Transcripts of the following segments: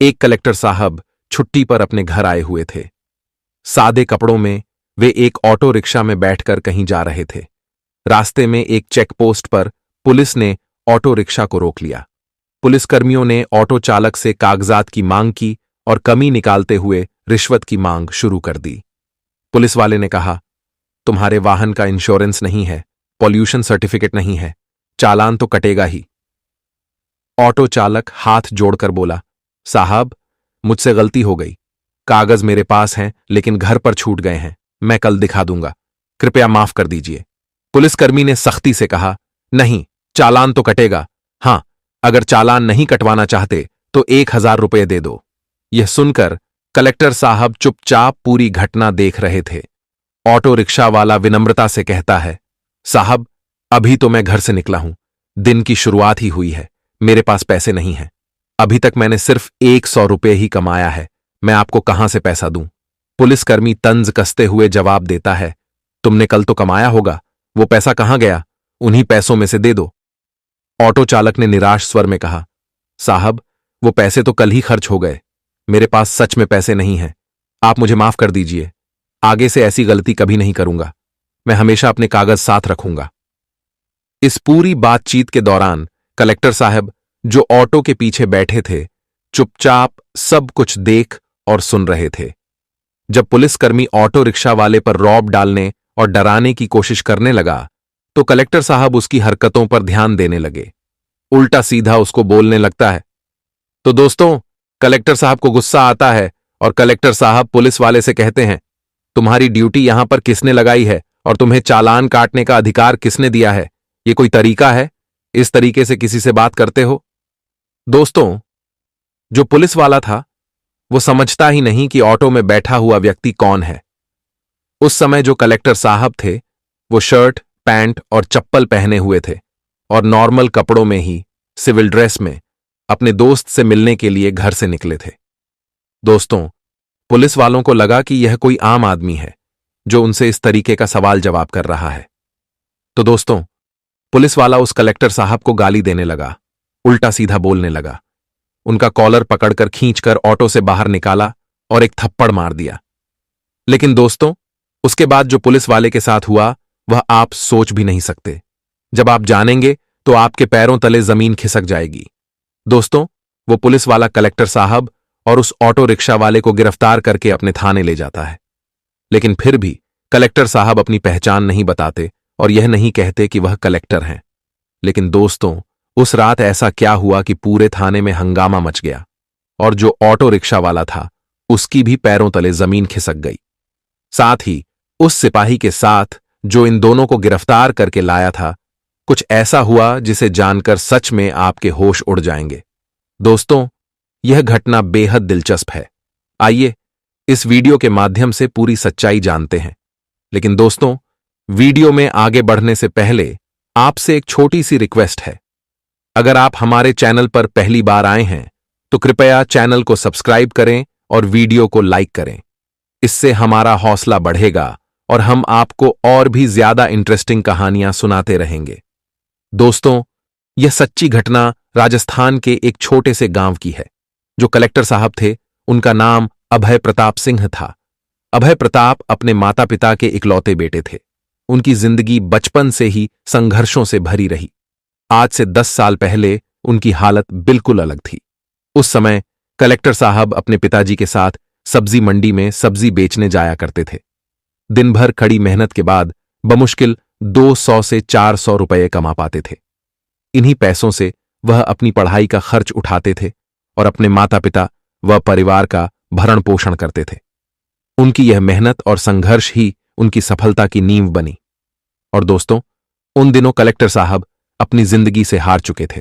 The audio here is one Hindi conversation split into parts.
एक कलेक्टर साहब छुट्टी पर अपने घर आए हुए थे। सादे कपड़ों में वे एक ऑटो रिक्शा में बैठकर कहीं जा रहे थे। रास्ते में एक चेक पोस्ट पर पुलिस ने ऑटो रिक्शा को रोक लिया। पुलिसकर्मियों ने ऑटो चालक से कागजात की मांग की और कमी निकालते हुए रिश्वत की मांग शुरू कर दी। पुलिस वाले ने कहा, तुम्हारे वाहन का इंश्योरेंस नहीं है, पॉल्यूशन सर्टिफिकेट नहीं है, चालान तो कटेगा ही। ऑटो चालक हाथ जोड़कर बोला, साहब, मुझसे गलती हो गई, कागज मेरे पास हैं लेकिन घर पर छूट गए हैं, मैं कल दिखा दूंगा, कृपया माफ कर दीजिए। पुलिसकर्मी ने सख्ती से कहा, नहीं, चालान तो कटेगा। हां, अगर चालान नहीं कटवाना चाहते तो 1000 रुपये दे दो। यह सुनकर कलेक्टर साहब चुपचाप पूरी घटना देख रहे थे। ऑटो रिक्शा वाला विनम्रता से कहता है, साहब, अभी तो मैं घर से निकला हूं, दिन की शुरुआत ही हुई है, मेरे पास पैसे नहीं हैं। अभी तक मैंने सिर्फ 100 रुपये ही कमाया है, मैं आपको कहां से पैसा दूं? पुलिसकर्मी तंज कसते हुए जवाब देता है, तुमने कल तो कमाया होगा, वो पैसा कहां गया? उन्हीं पैसों में से दे दो। ऑटो चालक ने निराश स्वर में कहा, साहब, वो पैसे तो कल ही खर्च हो गए, मेरे पास सच में पैसे नहीं हैं, आप मुझे माफ कर दीजिए, आगे से ऐसी गलती कभी नहीं करूंगा, मैं हमेशा अपने कागज साथ रखूंगा। इस पूरी बातचीत के दौरान कलेक्टर साहब, जो ऑटो के पीछे बैठे थे, चुपचाप सब कुछ देख और सुन रहे थे। जब पुलिसकर्मी ऑटो रिक्शा वाले पर रौब डालने और डराने की कोशिश करने लगा तो कलेक्टर साहब उसकी हरकतों पर ध्यान देने लगे। उल्टा सीधा उसको बोलने लगता है। तो दोस्तों, कलेक्टर साहब को गुस्सा आता है और कलेक्टर साहब पुलिस वाले से कहते हैं, तुम्हारी ड्यूटी यहां पर किसने लगाई है और तुम्हें चालान काटने का अधिकार किसने दिया है? ये कोई तरीका है? इस तरीके से किसी से बात करते हो? दोस्तों, जो पुलिस वाला था वो समझता ही नहीं कि ऑटो में बैठा हुआ व्यक्ति कौन है। उस समय जो कलेक्टर साहब थे वो शर्ट, पैंट और चप्पल पहने हुए थे और नॉर्मल कपड़ों में ही, सिविल ड्रेस में, अपने दोस्त से मिलने के लिए घर से निकले थे। दोस्तों, पुलिस वालों को लगा कि यह कोई आम आदमी है जो उनसे इस तरीके का सवाल जवाब कर रहा है। तो दोस्तों, पुलिस वाला उस कलेक्टर साहब को गाली देने लगा, उल्टा सीधा बोलने लगा, उनका कॉलर पकड़कर खींचकर ऑटो से बाहर निकाला और एक थप्पड़ मार दिया। लेकिन दोस्तों, उसके बाद जो पुलिस वाले के साथ हुआ वह आप सोच भी नहीं सकते। जब आप जानेंगे तो आपके पैरों तले जमीन खिसक जाएगी। दोस्तों, वो पुलिस वाला कलेक्टर साहब और उस ऑटो रिक्शा वाले को गिरफ्तार करके अपने थाने ले जाता है। लेकिन फिर भी कलेक्टर साहब अपनी पहचान नहीं बताते और यह नहीं कहते कि वह कलेक्टर हैं। लेकिन दोस्तों, उस रात ऐसा क्या हुआ कि पूरे थाने में हंगामा मच गया और जो ऑटो रिक्शा वाला था उसकी भी पैरों तले जमीन खिसक गई। साथ ही उस सिपाही के साथ जो इन दोनों को गिरफ्तार करके लाया था, कुछ ऐसा हुआ जिसे जानकर सच में आपके होश उड़ जाएंगे। दोस्तों, यह घटना बेहद दिलचस्प है। आइए इस वीडियो के माध्यम से पूरी सच्चाई जानते हैं। लेकिन दोस्तों, वीडियो में आगे बढ़ने से पहले आपसे एक छोटी सी रिक्वेस्ट है। अगर आप हमारे चैनल पर पहली बार आए हैं तो कृपया चैनल को सब्सक्राइब करें और वीडियो को लाइक करें। इससे हमारा हौसला बढ़ेगा और हम आपको और भी ज्यादा इंटरेस्टिंग कहानियां सुनाते रहेंगे। दोस्तों, यह सच्ची घटना राजस्थान के एक छोटे से गांव की है। जो कलेक्टर साहब थे उनका नाम अभय प्रताप सिंह था। अभय प्रताप अपने माता पिता के इकलौते बेटे थे। उनकी जिंदगी बचपन से ही संघर्षों से भरी रही। आज से 10 साल पहले उनकी हालत बिल्कुल अलग थी। उस समय कलेक्टर साहब अपने पिताजी के साथ सब्जी मंडी में सब्जी बेचने जाया करते थे। दिन भर कड़ी मेहनत के बाद बमुश्किल 200 से 400 रुपये कमा पाते थे। इन्हीं पैसों से वह अपनी पढ़ाई का खर्च उठाते थे और अपने माता पिता व परिवार का भरण पोषण करते थे। उनकी यह मेहनत और संघर्ष ही उनकी सफलता की नींव बनी। और दोस्तों, उन दिनों कलेक्टर साहब अपनी जिंदगी से हार चुके थे।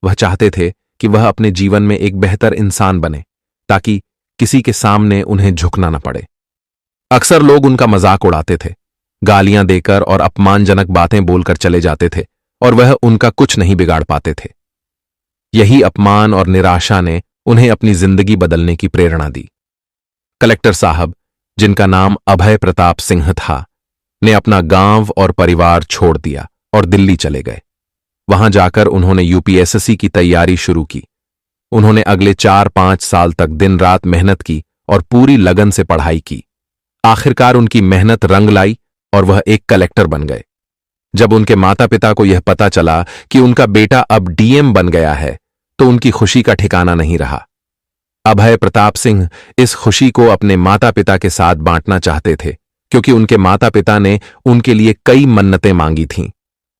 वह चाहते थे कि वह अपने जीवन में एक बेहतर इंसान बने ताकि किसी के सामने उन्हें झुकना न पड़े। अक्सर लोग उनका मजाक उड़ाते थे, गालियां देकर और अपमानजनक बातें बोलकर चले जाते थे और वह उनका कुछ नहीं बिगाड़ पाते थे। यही अपमान और निराशा ने उन्हें अपनी जिंदगी बदलने की प्रेरणा दी। कलेक्टर साहब, जिनका नाम अभय प्रताप सिंह था, ने अपना गांव और परिवार छोड़ दिया और दिल्ली चले गए। वहां जाकर उन्होंने यूपीएससी की तैयारी शुरू की। उन्होंने अगले 4-5 साल तक दिन रात मेहनत की और पूरी लगन से पढ़ाई की। आखिरकार उनकी मेहनत रंग लाई और वह एक कलेक्टर बन गए। जब उनके माता पिता को यह पता चला कि उनका बेटा अब डीएम बन गया है तो उनकी खुशी का ठिकाना नहीं रहा। अभय प्रताप सिंह इस खुशी को अपने माता पिता के साथ बांटना चाहते थे, क्योंकि उनके माता पिता ने उनके लिए कई मन्नतें मांगी थीं।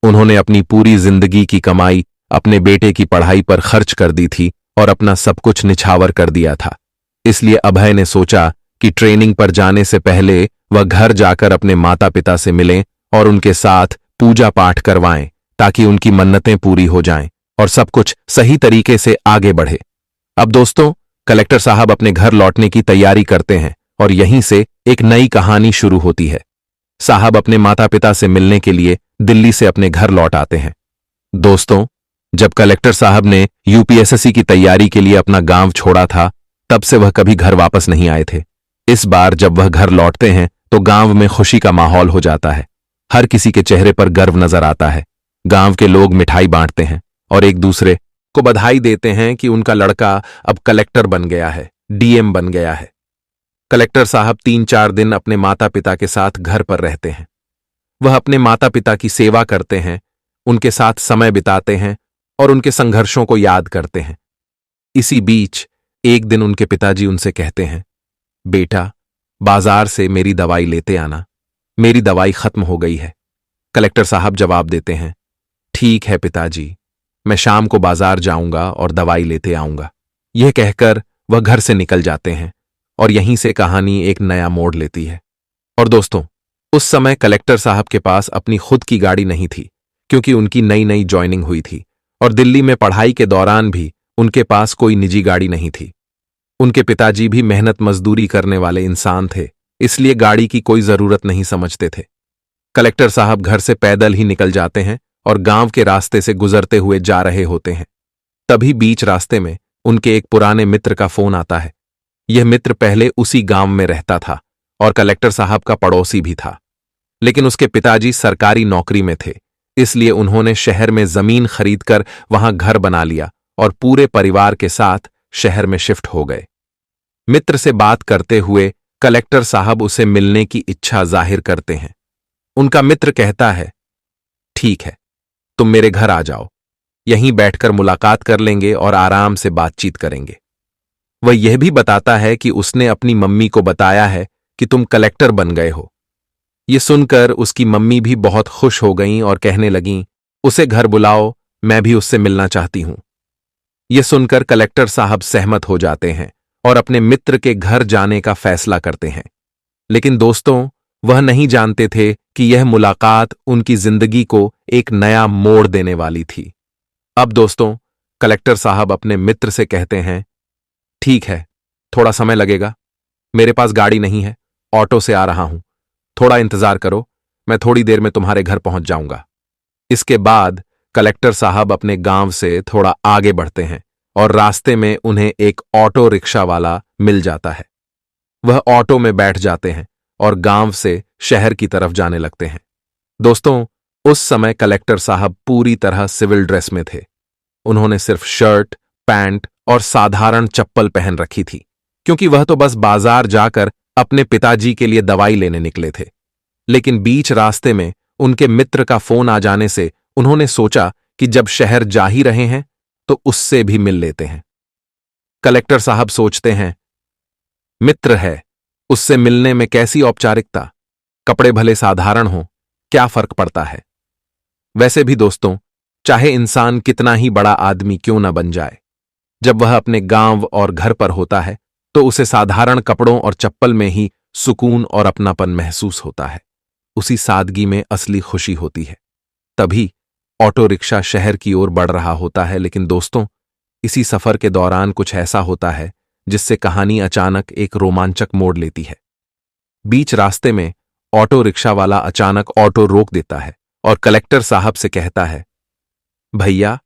उन्होंने अपनी पूरी जिंदगी की कमाई अपने बेटे की पढ़ाई पर खर्च कर दी थी और अपना सब कुछ निछावर कर दिया था। इसलिए अभय ने सोचा कि ट्रेनिंग पर जाने से पहले वह घर जाकर अपने माता पिता से मिलें और उनके साथ पूजा पाठ करवाएं, ताकि उनकी मन्नतें पूरी हो जाएं और सब कुछ सही तरीके से आगे बढ़े। अब दोस्तों, कलेक्टर साहब अपने घर लौटने की तैयारी करते हैं और यहीं से एक नई कहानी शुरू होती है। साहब अपने माता पिता से मिलने के लिए दिल्ली से अपने घर लौट आते हैं। दोस्तों, जब कलेक्टर साहब ने यूपीएसएससी की तैयारी के लिए अपना गांव छोड़ा था, तब से वह कभी घर वापस नहीं आए थे। इस बार जब वह घर लौटते हैं तो गांव में खुशी का माहौल हो जाता है। हर किसी के चेहरे पर गर्व नजर आता है। गांव के लोग मिठाई बांटते हैं और एक दूसरे को बधाई देते हैं कि उनका लड़का अब कलेक्टर बन गया है, डीएम बन गया है। कलेक्टर साहब 3-4 दिन अपने माता पिता के साथ घर पर रहते हैं। वह अपने माता पिता की सेवा करते हैं, उनके साथ समय बिताते हैं और उनके संघर्षों को याद करते हैं। इसी बीच एक दिन उनके पिताजी उनसे कहते हैं, बेटा, बाजार से मेरी दवाई लेते आना, मेरी दवाई खत्म हो गई है। कलेक्टर साहब जवाब देते हैं, ठीक है पिताजी, मैं शाम को बाजार जाऊंगा और दवाई लेते आऊंगा। यह कहकर वह घर से निकल जाते हैं और यहीं से कहानी एक नया मोड़ लेती है। और दोस्तों, उस समय कलेक्टर साहब के पास अपनी खुद की गाड़ी नहीं थी, क्योंकि उनकी नई नई ज्वाइनिंग हुई थी और दिल्ली में पढ़ाई के दौरान भी उनके पास कोई निजी गाड़ी नहीं थी। उनके पिताजी भी मेहनत मजदूरी करने वाले इंसान थे, इसलिए गाड़ी की कोई जरूरत नहीं समझते थे। कलेक्टर साहब घर से पैदल ही निकल जाते हैं और गांव के रास्ते से गुजरते हुए जा रहे होते हैं। तभी बीच रास्ते में उनके एक पुराने मित्र का फोन आता है। यह मित्र पहले उसी गांव में रहता था और कलेक्टर साहब का पड़ोसी भी था, लेकिन उसके पिताजी सरकारी नौकरी में थे, इसलिए उन्होंने शहर में जमीन खरीदकर वहां घर बना लिया और पूरे परिवार के साथ शहर में शिफ्ट हो गए। मित्र से बात करते हुए कलेक्टर साहब उसे मिलने की इच्छा जाहिर करते हैं। उनका मित्र कहता है, ठीक है, तुम मेरे घर आ जाओ, यहीं बैठकर मुलाकात कर लेंगे और आराम से बातचीत करेंगे। वह यह भी बताता है कि उसने अपनी मम्मी को बताया है कि तुम कलेक्टर बन गए हो। यह सुनकर उसकी मम्मी भी बहुत खुश हो गईं और कहने लगीं, उसे घर बुलाओ, मैं भी उससे मिलना चाहती हूं। यह सुनकर कलेक्टर साहब सहमत हो जाते हैं और अपने मित्र के घर जाने का फैसला करते हैं। लेकिन दोस्तों, वह नहीं जानते थे कि यह मुलाकात उनकी जिंदगी को एक नया मोड़ देने वाली थी। अब दोस्तों, कलेक्टर साहब अपने मित्र से कहते हैं, ठीक है, थोड़ा समय लगेगा, मेरे पास गाड़ी नहीं है, ऑटो से आ रहा हूं, थोड़ा इंतजार करो, मैं थोड़ी देर में तुम्हारे घर पहुंच जाऊंगा। इसके बाद कलेक्टर साहब अपने गांव से थोड़ा आगे बढ़ते हैं और रास्ते में उन्हें एक ऑटो रिक्शा वाला मिल जाता है। वह ऑटो में बैठ जाते हैं और गांव से शहर की तरफ जाने लगते हैं। दोस्तों, उस समय कलेक्टर साहब पूरी तरह सिविल ड्रेस में थे। उन्होंने सिर्फ शर्ट, पैंट और साधारण चप्पल पहन रखी थी, क्योंकि वह तो बस बाजार जाकर अपने पिताजी के लिए दवाई लेने निकले थे। लेकिन बीच रास्ते में उनके मित्र का फोन आ जाने से उन्होंने सोचा कि जब शहर जा ही रहे हैं तो उससे भी मिल लेते हैं। कलेक्टर साहब सोचते हैं, मित्र है, उससे मिलने में कैसी औपचारिकता, कपड़े भले साधारण हों, क्या फर्क पड़ता है। वैसे भी दोस्तों, चाहे इंसान कितना ही बड़ा आदमी क्यों न बन जाए, जब वह अपने गांव और घर पर होता है तो उसे साधारण कपड़ों और चप्पल में ही सुकून और अपनापन महसूस होता है। उसी सादगी में असली खुशी होती है। तभी ऑटो रिक्शा शहर की ओर बढ़ रहा होता है, लेकिन दोस्तों, इसी सफर के दौरान कुछ ऐसा होता है जिससे कहानी अचानक एक रोमांचक मोड़ लेती है। बीच रास्ते में ऑटो रिक्शा वाला अचानक ऑटो रोक देता है और कलेक्टर साहब से कहता है, भैया,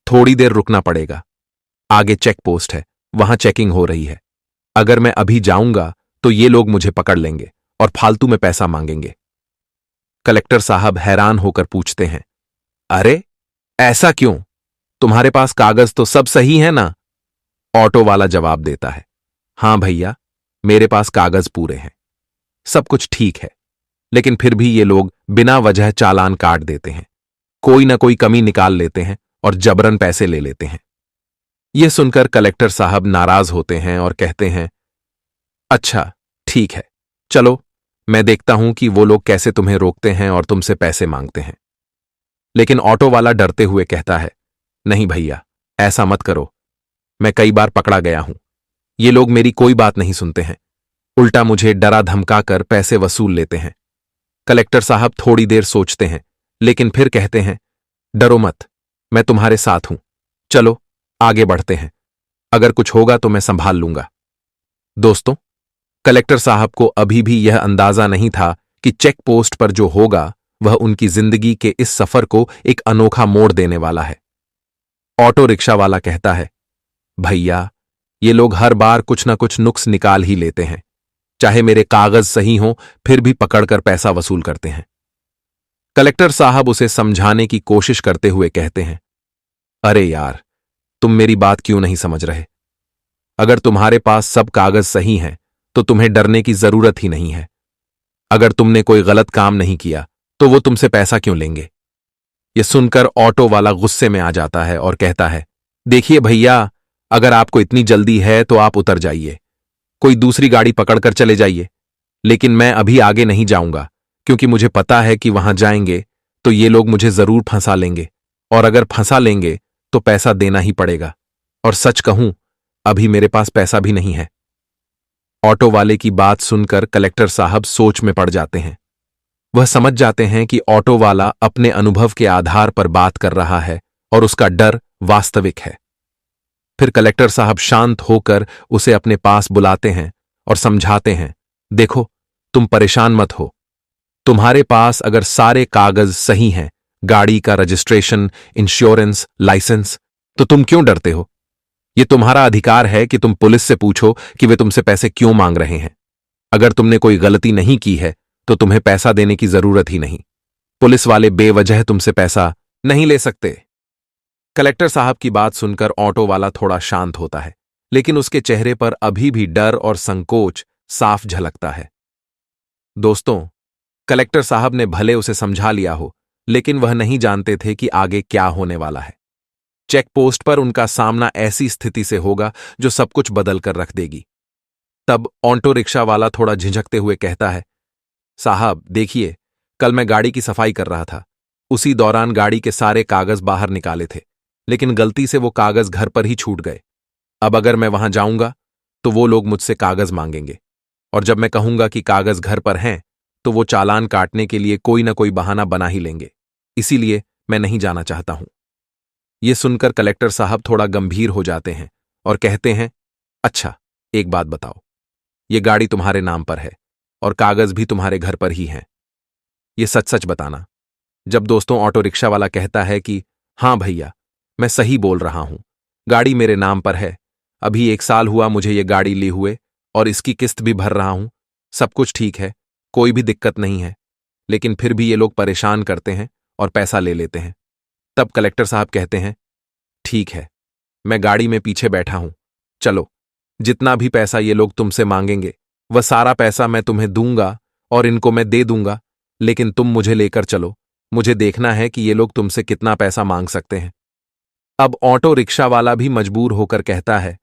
थोड़ी देर रुकना पड़ेगा, आगे चेक पोस्ट है, वहां चेकिंग हो रही है। अगर मैं अभी जाऊंगा तो ये लोग मुझे पकड़ लेंगे और फालतू में पैसा मांगेंगे। कलेक्टर साहब हैरान होकर पूछते हैं, अरे ऐसा क्यों, तुम्हारे पास कागज तो सब सही है ना? ऑटो वाला जवाब देता है, हां भैया, मेरे पास कागज पूरे हैं, सब कुछ ठीक है, लेकिन फिर भी ये लोग बिना वजह चालान काट देते हैं, कोई ना कोई कमी निकाल लेते हैं और जबरन पैसे ले लेते हैं। यह सुनकर कलेक्टर साहब नाराज होते हैं और कहते हैं, अच्छा ठीक है, चलो मैं देखता हूं कि वो लोग कैसे तुम्हें रोकते हैं और तुमसे पैसे मांगते हैं। लेकिन ऑटो वाला डरते हुए कहता है, नहीं भैया, ऐसा मत करो, मैं कई बार पकड़ा गया हूं, ये लोग मेरी कोई बात नहीं सुनते हैं, उल्टा मुझे डरा धमका कर पैसे वसूल लेते हैं। कलेक्टर साहब थोड़ी देर सोचते हैं, लेकिन फिर कहते हैं, डरो मत, मैं तुम्हारे साथ हूं, चलो आगे बढ़ते हैं, अगर कुछ होगा तो मैं संभाल लूंगा। दोस्तों, कलेक्टर साहब को अभी भी यह अंदाजा नहीं था कि चेक पोस्ट पर जो होगा वह उनकी जिंदगी के इस सफर को एक अनोखा मोड़ देने वाला है। ऑटो रिक्शा वाला कहता है, भैया, ये लोग हर बार कुछ ना कुछ नुक्स निकाल ही लेते हैं, चाहे मेरे कागज सही हों फिर भी पकड़कर पैसा वसूल करते हैं। कलेक्टर साहब उसे समझाने की कोशिश करते हुए कहते हैं, अरे यार, तुम मेरी बात क्यों नहीं समझ रहे? अगर तुम्हारे पास सब कागज सही हैं तो तुम्हें डरने की जरूरत ही नहीं है। अगर तुमने कोई गलत काम नहीं किया तो वो तुमसे पैसा क्यों लेंगे? यह सुनकर ऑटो वाला गुस्से में आ जाता है और कहता है, देखिए भैया, अगर आपको इतनी जल्दी है तो आप उतर जाइए, कोई दूसरी गाड़ी पकड़कर चले जाइए, लेकिन मैं अभी आगे नहीं जाऊंगा क्योंकि मुझे पता है कि वहां जाएंगे तो ये लोग मुझे जरूर फंसा लेंगे, और अगर फंसा लेंगे तो पैसा देना ही पड़ेगा, और सच कहूं, अभी मेरे पास पैसा भी नहीं है। ऑटो वाले की बात सुनकर कलेक्टर साहब सोच में पड़ जाते हैं। वह समझ जाते हैं कि ऑटो वाला अपने अनुभव के आधार पर बात कर रहा है और उसका डर वास्तविक है। फिर कलेक्टर साहब शांत होकर उसे अपने पास बुलाते हैं और समझाते हैं, देखो, तुम परेशान मत हो, तुम्हारे पास अगर सारे कागज सही हैं, गाड़ी का रजिस्ट्रेशन, इंश्योरेंस, लाइसेंस, तो तुम क्यों डरते हो? यह तुम्हारा अधिकार है कि तुम पुलिस से पूछो कि वे तुमसे पैसे क्यों मांग रहे हैं। अगर तुमने कोई गलती नहीं की है तो तुम्हें पैसा देने की जरूरत ही नहीं। पुलिस वाले बेवजह तुमसे पैसा नहीं ले सकते। कलेक्टर साहब की बात सुनकर ऑटो वाला थोड़ा शांत होता है, लेकिन उसके चेहरे पर अभी भी डर और संकोच साफ झलकता है। दोस्तों, कलेक्टर साहब ने भले उसे समझा लिया हो, लेकिन वह नहीं जानते थे कि आगे क्या होने वाला है। चेक पोस्ट पर उनका सामना ऐसी स्थिति से होगा जो सब कुछ बदल कर रख देगी। तब ऑटो रिक्शा वाला थोड़ा झिझकते हुए कहता है, साहब देखिए, कल मैं गाड़ी की सफाई कर रहा था, उसी दौरान गाड़ी के सारे कागज बाहर निकाले थे, लेकिन गलती से वो कागज घर पर ही छूट गए। अब अगर मैं वहां जाऊंगा तो वो लोग मुझसे कागज मांगेंगे, और जब मैं कहूंगा कि कागज घर पर हैं तो वो चालान काटने के लिए कोई ना कोई बहाना बना ही लेंगे, इसीलिए मैं नहीं जाना चाहता हूं। ये सुनकर कलेक्टर साहब थोड़ा गंभीर हो जाते हैं और कहते हैं, अच्छा एक बात बताओ, ये गाड़ी तुम्हारे नाम पर है और कागज भी तुम्हारे घर पर ही हैं, ये सच सच बताना। जब दोस्तों ऑटो रिक्शा वाला कहता है कि हां भैया, मैं सही बोल रहा हूं, गाड़ी मेरे नाम पर है, अभी 1 साल हुआ मुझे ये गाड़ी ली हुए और इसकी किस्त भी भर रहा हूं, सब कुछ ठीक है, कोई भी दिक्कत नहीं है, लेकिन फिर भी ये लोग परेशान करते हैं और पैसा ले लेते हैं। तब कलेक्टर साहब कहते हैं, ठीक है, मैं गाड़ी में पीछे बैठा हूं, चलो, जितना भी पैसा ये लोग तुमसे मांगेंगे वह सारा पैसा मैं तुम्हें दूंगा और इनको मैं दे दूंगा, लेकिन तुम मुझे लेकर चलो, मुझे देखना है कि ये लोग तुमसे कितना पैसा मांग सकते हैं। अब ऑटो रिक्शा वाला भी मजबूर होकर कहता है,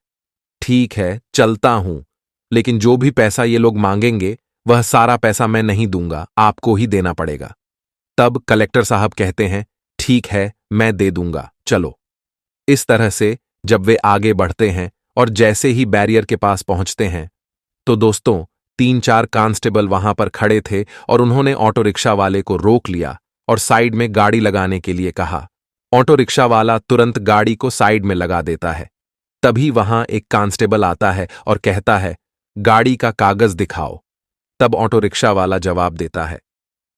ठीक है, चलता हूं, लेकिन जो भी पैसा ये लोग मांगेंगे वह सारा पैसा मैं नहीं दूंगा, आपको ही देना पड़ेगा। तब कलेक्टर साहब कहते हैं, ठीक है, मैं दे दूंगा, चलो। इस तरह से जब वे आगे बढ़ते हैं और जैसे ही बैरियर के पास पहुंचते हैं तो दोस्तों 3-4 कांस्टेबल वहां पर खड़े थे और उन्होंने ऑटो रिक्शा वाले को रोक लिया और साइड में गाड़ी लगाने के लिए कहा। ऑटो रिक्शा वाला तुरंत गाड़ी को साइड में लगा देता है। तभी वहां एक कांस्टेबल आता है और कहता है, गाड़ी का कागज दिखाओ। तब ऑटो रिक्शा वाला जवाब देता है,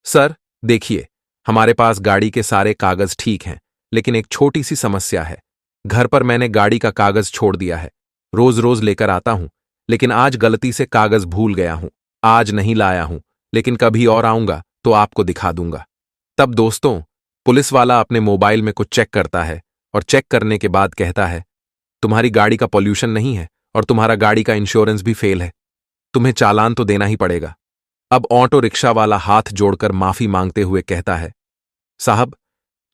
सर देखिए, हमारे पास गाड़ी के सारे कागज ठीक हैं, लेकिन एक छोटी सी समस्या है। घर पर मैंने गाड़ी का कागज छोड़ दिया है, रोज रोज लेकर आता हूं, लेकिन आज गलती से कागज भूल गया हूं, आज नहीं लाया हूं, लेकिन कभी और आऊंगा तो आपको दिखा दूंगा। तब दोस्तों पुलिस वाला अपने मोबाइल में कुछ चेक करता है और चेक करने के बाद कहता है, तुम्हारी गाड़ी का पॉल्यूशन नहीं है और तुम्हारा गाड़ी का इंश्योरेंस भी फेल है। तुम्हें चालान तो देना ही पड़ेगा। अब ऑटो रिक्शा वाला हाथ जोड़कर माफी मांगते हुए कहता है, साहब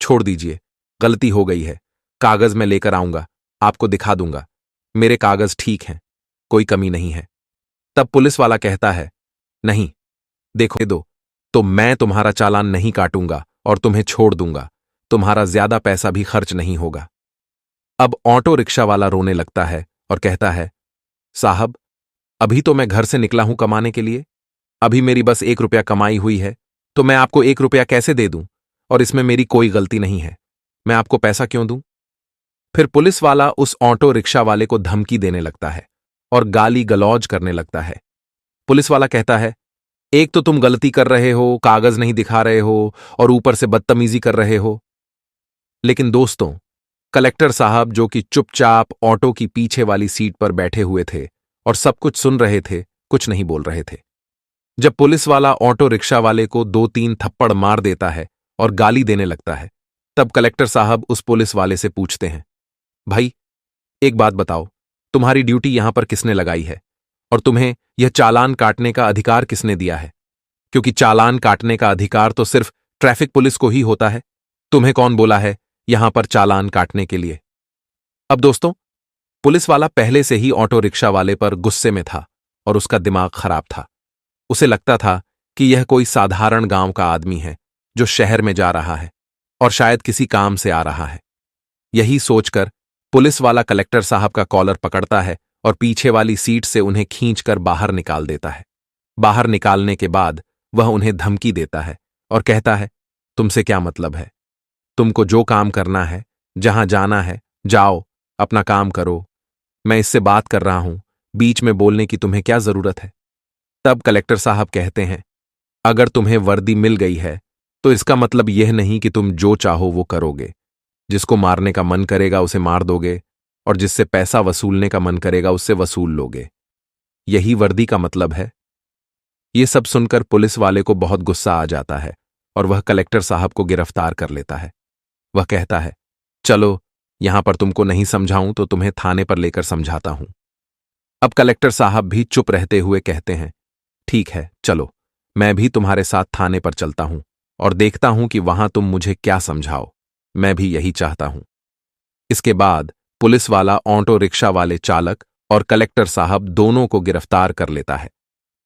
छोड़ दीजिए, गलती हो गई है। कागज मैं लेकर आऊंगा, आपको दिखा दूंगा। मेरे कागज ठीक हैं, कोई कमी नहीं है। तब पुलिस वाला कहता है, नहीं, देखो दो तो मैं तुम्हारा चालान नहीं काटूंगा और तुम्हें छोड़ दूंगा। तुम्हारा ज्यादा पैसा भी खर्च नहीं होगा। अब ऑटो रिक्शा वाला रोने लगता है और कहता है, साहब अभी तो मैं घर से निकला हूं कमाने के लिए। अभी मेरी बस 1 रुपया कमाई हुई है, तो मैं आपको 1 रुपया कैसे दे दूं? और इसमें मेरी कोई गलती नहीं है। मैं आपको पैसा क्यों दूं? फिर पुलिस वाला उस ऑटो रिक्शा वाले को धमकी देने लगता है और गाली गलौज करने लगता है। पुलिस वाला कहता है, एक तो तुम गलती कर रहे हो, कागज नहीं दिखा रहे हो और ऊपर से बदतमीजी कर रहे हो। लेकिन दोस्तों, कलेक्टर साहब जो कि चुपचाप ऑटो की पीछे वाली सीट पर बैठे हुए थे और सब कुछ सुन रहे थे, कुछ नहीं बोल रहे थे। जब पुलिस वाला ऑटो रिक्शा वाले को 2-3 थप्पड़ मार देता है और गाली देने लगता है, तब कलेक्टर साहब उस पुलिस वाले से पूछते हैं, भाई एक बात बताओ, तुम्हारी ड्यूटी यहां पर किसने लगाई है और तुम्हें यह चालान काटने का अधिकार किसने दिया है? क्योंकि चालान काटने का अधिकार तो सिर्फ ट्रैफिक पुलिस को ही होता है। तुम्हें कौन बोला है यहां पर चालान काटने के लिए? अब दोस्तों, पुलिस वाला पहले से ही ऑटो रिक्शा वाले पर गुस्से में था और उसका दिमाग खराब था। उसे लगता था कि यह कोई साधारण गांव का आदमी है जो शहर में जा रहा है और शायद किसी काम से आ रहा है। यही सोचकर पुलिस वाला कलेक्टर साहब का कॉलर पकड़ता है और पीछे वाली सीट से उन्हें खींचकर बाहर निकाल देता है। बाहर निकालने के बाद वह उन्हें धमकी देता है और कहता है, तुमसे क्या मतलब है? तुमको जो काम करना है, जहां जाना है, जाओ, अपना काम करो। मैं इससे बात कर रहा हूं, बीच में बोलने की तुम्हें क्या जरूरत है? तब कलेक्टर साहब कहते हैं, अगर तुम्हें वर्दी मिल गई है तो इसका मतलब यह नहीं कि तुम जो चाहो वो करोगे। जिसको मारने का मन करेगा उसे मार दोगे और जिससे पैसा वसूलने का मन करेगा उससे वसूल लोगे। यही वर्दी का मतलब है। ये सब सुनकर पुलिस वाले को बहुत गुस्सा आ जाता है और वह कलेक्टर साहब को गिरफ्तार कर लेता है। वह कहता है, चलो यहां पर तुमको नहीं समझाऊं तो तुम्हें थाने पर लेकर समझाता हूं। अब कलेक्टर साहब भी चुप रहते हुए कहते हैं, ठीक है, चलो मैं भी तुम्हारे साथ थाने पर चलता हूं और देखता हूं कि वहां तुम मुझे क्या समझाओ। मैं भी यही चाहता हूं। इसके बाद पुलिस वाला ऑटो रिक्शा वाले चालक और कलेक्टर साहब दोनों को गिरफ्तार कर लेता है।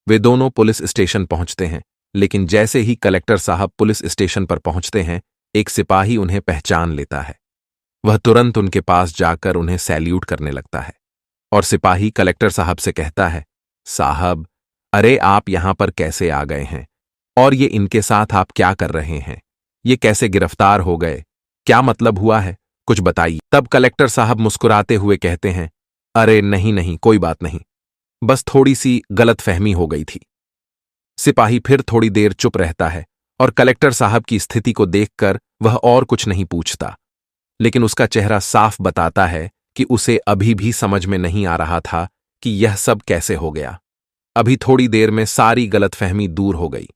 वे दोनों पुलिस स्टेशन पहुंचते हैं, लेकिन जैसे ही कलेक्टर साहब पुलिस स्टेशन पर पहुंचते हैं, एक सिपाही उन्हें पहचान लेता है। वह तुरंत उनके पास जाकर उन्हें सैल्यूट करने लगता है और सिपाही कलेक्टर साहब से कहता है, साहब अरे आप यहां पर कैसे आ गए हैं और ये इनके साथ आप क्या कर रहे हैं? ये कैसे गिरफ्तार हो गए? क्या मतलब हुआ है? कुछ बताइए। तब कलेक्टर साहब मुस्कुराते हुए कहते हैं, अरे नहीं नहीं, कोई बात नहीं, बस थोड़ी सी गलतफहमी हो गई थी। सिपाही फिर थोड़ी देर चुप रहता है और कलेक्टर साहब की स्थिति को देखकर वह और कुछ नहीं पूछता, लेकिन उसका चेहरा साफ बताता है कि उसे अभी भी समझ में नहीं आ रहा था कि यह सब कैसे हो गया। अभी थोड़ी देर में सारी गलतफहमी दूर हो गई।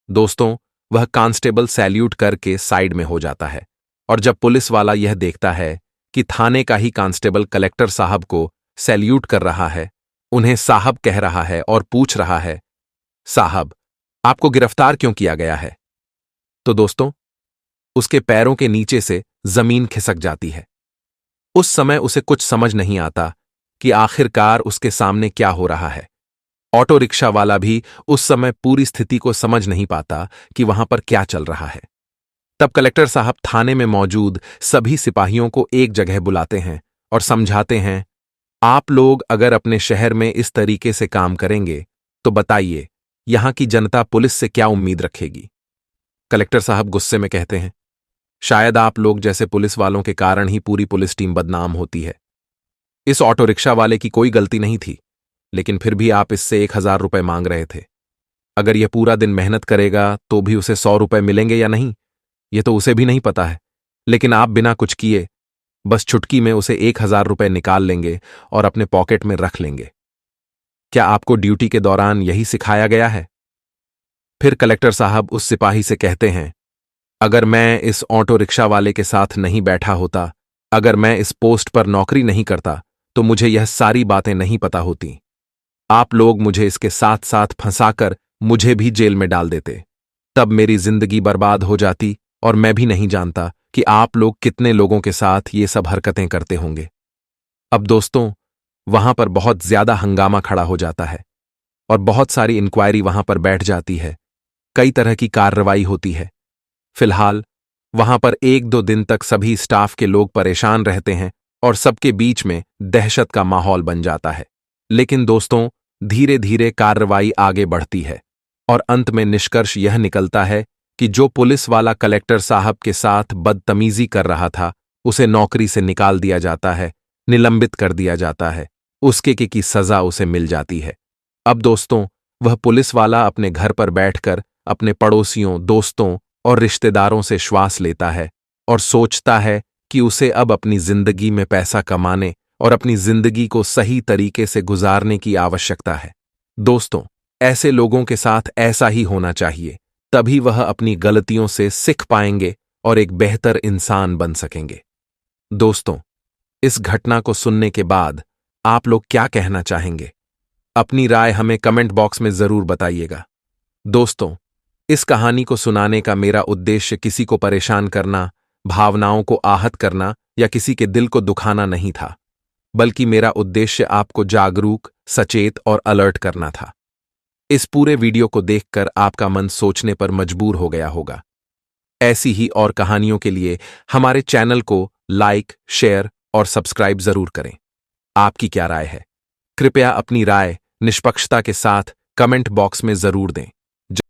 दोस्तों, वह कांस्टेबल सैल्यूट करके साइड में हो जाता है और जब पुलिस वाला यह देखता है कि थाने का ही कांस्टेबल कलेक्टर साहब को सैल्यूट कर रहा है, उन्हें साहब कह रहा है और पूछ रहा है, साहब आपको गिरफ्तार क्यों किया गया है? तो दोस्तों, उसके पैरों के नीचे से जमीन खिसक जाती है। उस समय उसे कुछ समझ नहीं आता कि आखिरकार उसके सामने क्या हो रहा है। ऑटो रिक्शा वाला भी उस समय पूरी स्थिति को समझ नहीं पाता कि वहां पर क्या चल रहा है। तब कलेक्टर साहब थाने में मौजूद सभी सिपाहियों को एक जगह बुलाते हैं और समझाते हैं, आप लोग अगर अपने शहर में इस तरीके से काम करेंगे तो बताइए यहां की जनता पुलिस से क्या उम्मीद रखेगी? कलेक्टर साहब गुस्से में कहते हैं, शायद आप लोग जैसे पुलिस वालों के कारण ही पूरी पुलिस टीम बदनाम होती है। इस ऑटो रिक्शा वाले की कोई गलती नहीं थी, लेकिन फिर भी आप इससे 1000 रुपए मांग रहे थे। अगर यह पूरा दिन मेहनत करेगा तो भी उसे 100 रुपए मिलेंगे या नहीं, यह तो उसे भी नहीं पता है। लेकिन आप बिना कुछ किए बस चुटकी में उसे 1000 रुपए निकाल लेंगे और अपने पॉकेट में रख लेंगे। क्या आपको ड्यूटी के दौरान यही सिखाया गया है? फिर कलेक्टर साहब उस सिपाही से कहते हैं, अगर मैं इस ऑटो रिक्शा वाले के साथ नहीं बैठा होता, अगर मैं इस पोस्ट पर नौकरी नहीं करता, तो मुझे यह सारी बातें नहीं पता होती। आप लोग मुझे इसके साथ साथ फंसाकर मुझे भी जेल में डाल देते। तब मेरी जिंदगी बर्बाद हो जाती और मैं भी नहीं जानता कि आप लोग कितने लोगों के साथ ये सब हरकतें करते होंगे। अब दोस्तों, वहां पर बहुत ज्यादा हंगामा खड़ा हो जाता है और बहुत सारी इंक्वायरी वहां पर बैठ जाती है। कई तरह की कार्रवाई होती है। फिलहाल वहां पर 1-2 दिन तक सभी स्टाफ के लोग परेशान रहते हैं और सबके बीच में दहशत का माहौल बन जाता है। लेकिन दोस्तों, धीरे धीरे कार्रवाई आगे बढ़ती है और अंत में निष्कर्ष यह निकलता है कि जो पुलिस वाला कलेक्टर साहब के साथ बदतमीजी कर रहा था, उसे नौकरी से निकाल दिया जाता है, निलंबित कर दिया जाता है। उसके की सजा उसे मिल जाती है। अब दोस्तों, वह पुलिस वाला अपने घर पर बैठकर अपने पड़ोसियों, दोस्तों और रिश्तेदारों से श्वास लेता है और सोचता है कि उसे अब अपनी जिंदगी में पैसा कमाने और अपनी जिंदगी को सही तरीके से गुजारने की आवश्यकता है। दोस्तों, ऐसे लोगों के साथ ऐसा ही होना चाहिए, तभी वह अपनी गलतियों से सीख पाएंगे और एक बेहतर इंसान बन सकेंगे। दोस्तों, इस घटना को सुनने के बाद आप लोग क्या कहना चाहेंगे? अपनी राय हमें कमेंट बॉक्स में जरूर बताइएगा। दोस्तों, इस कहानी को सुनाने का मेरा उद्देश्य किसी को परेशान करना, भावनाओं को आहत करना या किसी के दिल को दुखाना नहीं था, बल्कि मेरा उद्देश्य आपको जागरूक, सचेत और अलर्ट करना था। इस पूरे वीडियो को देखकर आपका मन सोचने पर मजबूर हो गया होगा। ऐसी ही और कहानियों के लिए हमारे चैनल को लाइक, शेयर और सब्सक्राइब जरूर करें। आपकी क्या राय है? कृपया अपनी राय निष्पक्षता के साथ कमेंट बॉक्स में जरूर दें।